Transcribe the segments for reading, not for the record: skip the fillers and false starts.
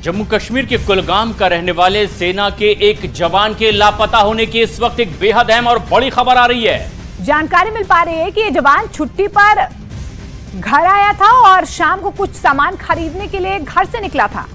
जम्मू कश्मीर के कुलगाम का रहने वाले सेना के एक जवान के लापता होने की इस वक्त एक बेहद अहम और बड़ी खबर आ रही है। जानकारी मिल पा रही है कि ये जवान छुट्टी पर घर आया था और शाम को कुछ सामान खरीदने के लिए घर से निकला था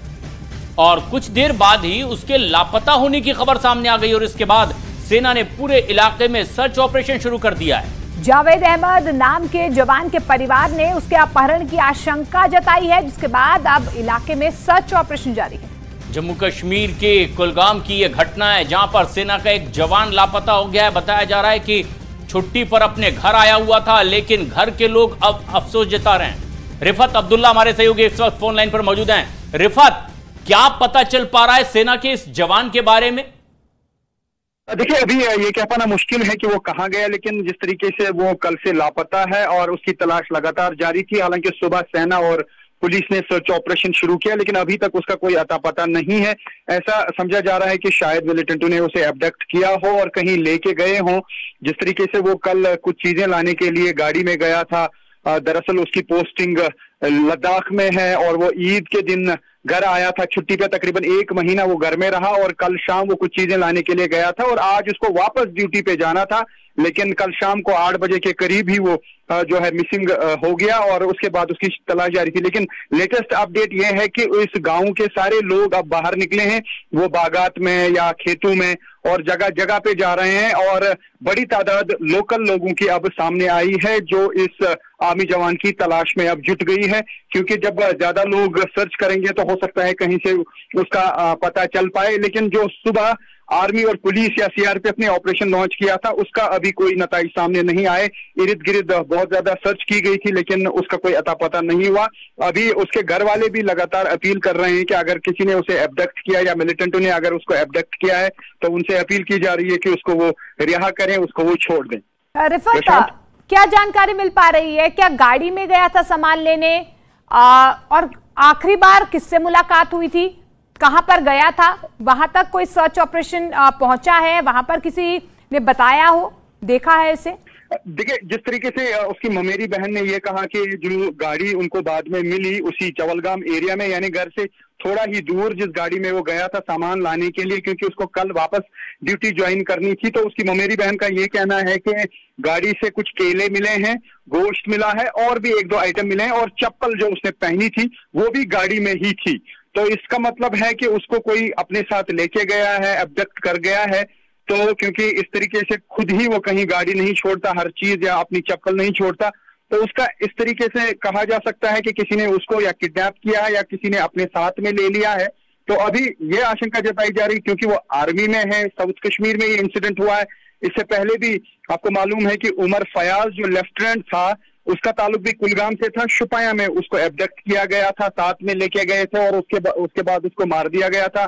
और कुछ देर बाद ही उसके लापता होने की खबर सामने आ गई और इसके बाद सेना ने पूरे इलाके में सर्च ऑपरेशन शुरू कर दिया है। जावेद अहमद नाम के जवान के परिवार ने उसके अपहरण की आशंका जताई है, जिसके बाद अब इलाके में सर्च ऑपरेशन जारी है। जम्मू कश्मीर के कुलगाम की यह घटना है जहां पर सेना का एक जवान लापता हो गया है। बताया जा रहा है कि छुट्टी पर अपने घर आया हुआ था, लेकिन घर के लोग अब अफसोस जता रहे हैं। रिफत अब्दुल्ला हमारे सहयोगी इस वक्त फोन लाइन पर मौजूद हैं। रिफत, क्या पता चल पा रहा है सेना के इस जवान के बारे में? देखिए, अभी ये कह पाना मुश्किल है कि वो कहाँ गया, लेकिन जिस तरीके से वो कल से लापता है और उसकी तलाश लगातार जारी थी। हालांकि सुबह सेना और पुलिस ने सर्च ऑपरेशन शुरू किया, लेकिन अभी तक उसका कोई अता पता नहीं है। ऐसा समझा जा रहा है कि शायद मिलिटेंटों ने उसे एब्डक्ट किया हो और कहीं लेके गए हों। जिस तरीके से वो कल कुछ चीजें लाने के लिए गाड़ी में गया था, दरअसल उसकी पोस्टिंग लद्दाख में है और वो ईद के दिन घर आया था छुट्टी पे। तकरीबन 1 महीना वो घर में रहा और कल शाम वो कुछ चीजें लाने के लिए गया था और आज उसको वापस ड्यूटी पे जाना था, लेकिन कल शाम को 8 बजे के करीब ही वो जो है मिसिंग हो गया और उसके बाद उसकी तलाश जारी थी। लेकिन लेटेस्ट अपडेट ये है कि इस गांव के सारे लोग अब बाहर निकले हैं, वो बागात में या खेतों में और जगह जगह पे जा रहे हैं और बड़ी तादाद लोकल लोगों की अब सामने आई है जो इस आर्मी जवान की तलाश में अब जुट गई है। क्योंकि जब ज्यादा लोग सर्च करेंगे तो हो सकता है कहीं से उसका पता चल पाए, लेकिन जो सुबह आर्मी और पुलिस या सीआरपीएफ ने ऑपरेशन लॉन्च किया था उसका अभी कोई नतीजा सामने नहीं आए। इर्द गिर्द बहुत ज्यादा सर्च की गई थी, लेकिन उसका कोई अता पता नहीं हुआ। अभी उसके घर वाले भी लगातार अपील कर रहे हैं कि अगर किसी ने उसे एब्डक्ट किया या मिलिटेंटों ने अगर उसको एब्डक्ट किया है तो उनसे अपील की जा रही है कि उसको वो रिहा करें, उसको वो छोड़ दें। रिफत, क्या जानकारी मिल पा रही है? क्या गाड़ी में गया था सामान लेने और आखिरी बार किससे मुलाकात हुई थी, कहां पर गया था? वहां तक कोई सर्च ऑपरेशन पहुंचा है? वहां पर किसी ने बताया हो, देखा है इसे? देखिए, जिस तरीके से उसकी ममेरी बहन ने ये कहा कि जो गाड़ी उनको बाद में मिली उसी चवलगाम एरिया में, यानी घर से थोड़ा ही दूर जिस गाड़ी में वो गया था सामान लाने के लिए, क्योंकि उसको कल वापस ड्यूटी ज्वाइन करनी थी, तो उसकी ममेरी बहन का ये कहना है कि गाड़ी से कुछ केले मिले हैं, गोश्त मिला है और भी 1-2 आइटम मिले हैं और चप्पल जो उसने पहनी थी वो भी गाड़ी में ही थी। तो इसका मतलब है कि उसको कोई अपने साथ लेके गया है, एब्डक्ट कर गया है। तो क्योंकि इस तरीके से खुद ही वो कहीं गाड़ी नहीं छोड़ता, हर चीज या अपनी चप्पल नहीं छोड़ता, तो उसका इस तरीके से कहा जा सकता है कि किसी ने उसको या किडनैप किया है या किसी ने अपने साथ में ले लिया है। तो अभी ये आशंका जताई जा रही, क्योंकि वो आर्मी में है, साउथ कश्मीर में ये इंसिडेंट हुआ है। इससे पहले भी आपको मालूम है कि उमर फयाज जो लेफ्टिनेंट था उसका ताल्लुक भी कुलगाम से था। शुपाया में उसको एब्डक्ट किया गया था, साथ में लेके गए थे और उसके बाद उसको मार दिया गया था।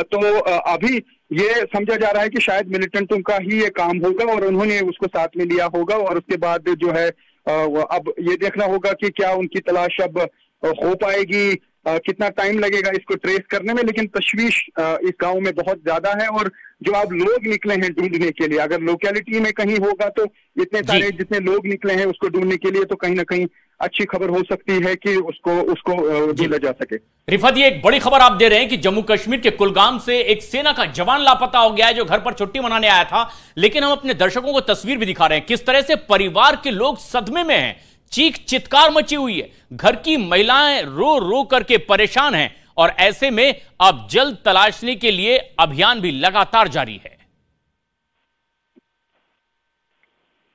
तो अभी ये समझा जा रहा है कि शायद मिलिटेंटों का ही ये काम होगा और उन्होंने उसको साथ में लिया होगा और उसके बाद जो है अब ये देखना होगा कि क्या उनकी तलाश अब हो पाएगी, कितना टाइम लगेगा इसको ट्रेस करने में। लेकिन तशवीश इस गांव में बहुत ज्यादा है और जो अब लोग निकले हैं ढूंढने के लिए, अगर लोकेलिटी में कहीं होगा तो इतने सारे जितने लोग निकले हैं उसको ढूंढने के लिए तो कहीं ना कहीं अच्छी खबर हो सकती है कि उसको ढूंढा जा सके। रिफत, ये एक बड़ी खबर आप दे रहे हैं कि जम्मू कश्मीर के कुलगाम से एक सेना का जवान लापता हो गया है जो घर पर छुट्टी मनाने आया था। लेकिन हम अपने दर्शकों को तस्वीर भी दिखा रहे हैं किस तरह से परिवार के लोग सदमे में हैं, चीख चित्कार मची हुई है, घर की महिलाएं रो रो करके परेशान हैं और ऐसे में अब जल्द तलाशने के लिए अभियान भी लगातार जारी है।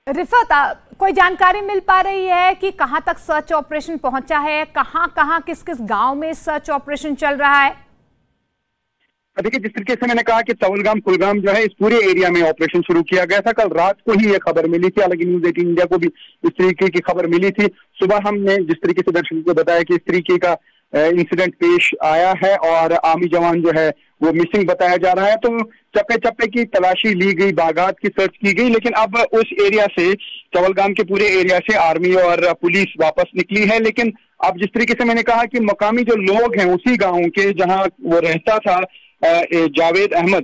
रिफत, कोई जानकारी मिल पा रही है कि कहां तक सर्च ऑपरेशन पहुंचा है? कहां किस किस गांव में सर्च ऑपरेशन चल रहा है? देखिए, जिस तरीके से मैंने कहा कि चवलगाम कुलगाम जो है इस पूरे एरिया में ऑपरेशन शुरू किया गया था। कल रात को ही ये खबर मिली थी, हालांकि न्यूज़ 18 इंडिया को भी इस तरीके की खबर मिली थी। सुबह हमने जिस तरीके से दर्शकों को बताया कि इस तरीके का इंसिडेंट पेश आया है और आर्मी जवान जो है वो मिसिंग बताया जा रहा है, तो चप्पे चप्पे की तलाशी ली गई, बागात की सर्च की गई। लेकिन अब उस एरिया से, चवलगाम के पूरे एरिया से आर्मी और पुलिस वापस निकली है। लेकिन अब जिस तरीके से मैंने कहा कि मकामी जो लोग हैं उसी गाँव के जहाँ वो रहता था, जावेद अहमद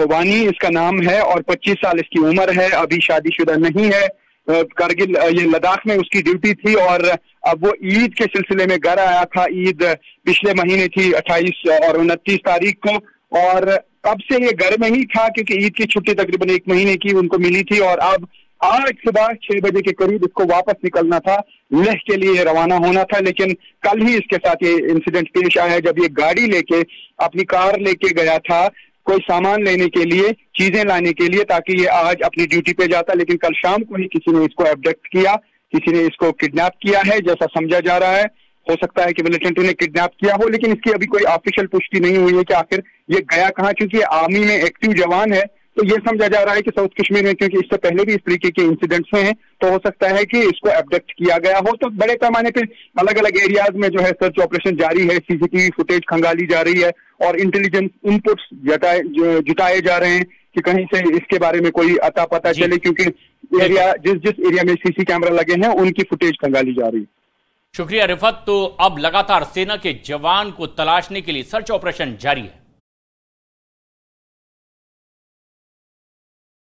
वानी इसका नाम है और 25 साल इसकी उम्र है, अभी शादीशुदा नहीं है। कारगिल ये लद्दाख में उसकी ड्यूटी थी और अब वो ईद के सिलसिले में घर आया था। ईद पिछले महीने थी 28 और 29 तारीख को, और तब से ये घर में ही था क्योंकि ईद की छुट्टी तकरीबन 1 महीने की उनको मिली थी। और अब आज सुबह 6 बजे के करीब इसको वापस निकलना था, लेह के लिए रवाना होना था, लेकिन कल ही इसके साथ ये इंसिडेंट पेश आया जब ये गाड़ी लेके अपनी कार लेके गया था कोई सामान लेने के लिए, चीजें लाने के लिए, ताकि ये आज अपनी ड्यूटी पे जाता। लेकिन कल शाम को ही किसी ने इसको एब्डक्ट किया, किसी ने इसको किडनैप किया है जैसा समझा जा रहा है। हो सकता है कि मिलिटेंट ने किडनैप किया हो, लेकिन इसकी अभी कोई ऑफिशियल पुष्टि नहीं हुई है कि आखिर ये गया कहाँ, क्योंकि ये आर्मी में एक्टिव जवान है। तो ये समझा जा रहा है कि साउथ कश्मीर में, क्योंकि इससे पहले भी इस तरीके के इंसिडेंट्स हैं, तो हो सकता है कि इसको एब्डक्ट किया गया हो। तो बड़े पैमाने पे अलग अलग एरियाज में जो है सर्च ऑपरेशन जारी है, सीसीटीवी फुटेज खंगाली जा रही है और इंटेलिजेंस इनपुट्स जुटाए जा रहे हैं कि कहीं से इसके बारे में कोई अता पता चले, क्योंकि एरिया जिस एरिया में सीसी कैमरा लगे हैं उनकी फुटेज खंगाली जा रही है। शुक्रिया रिफत। तो अब लगातार सेना के जवान को तलाशने के लिए सर्च ऑपरेशन जारी है।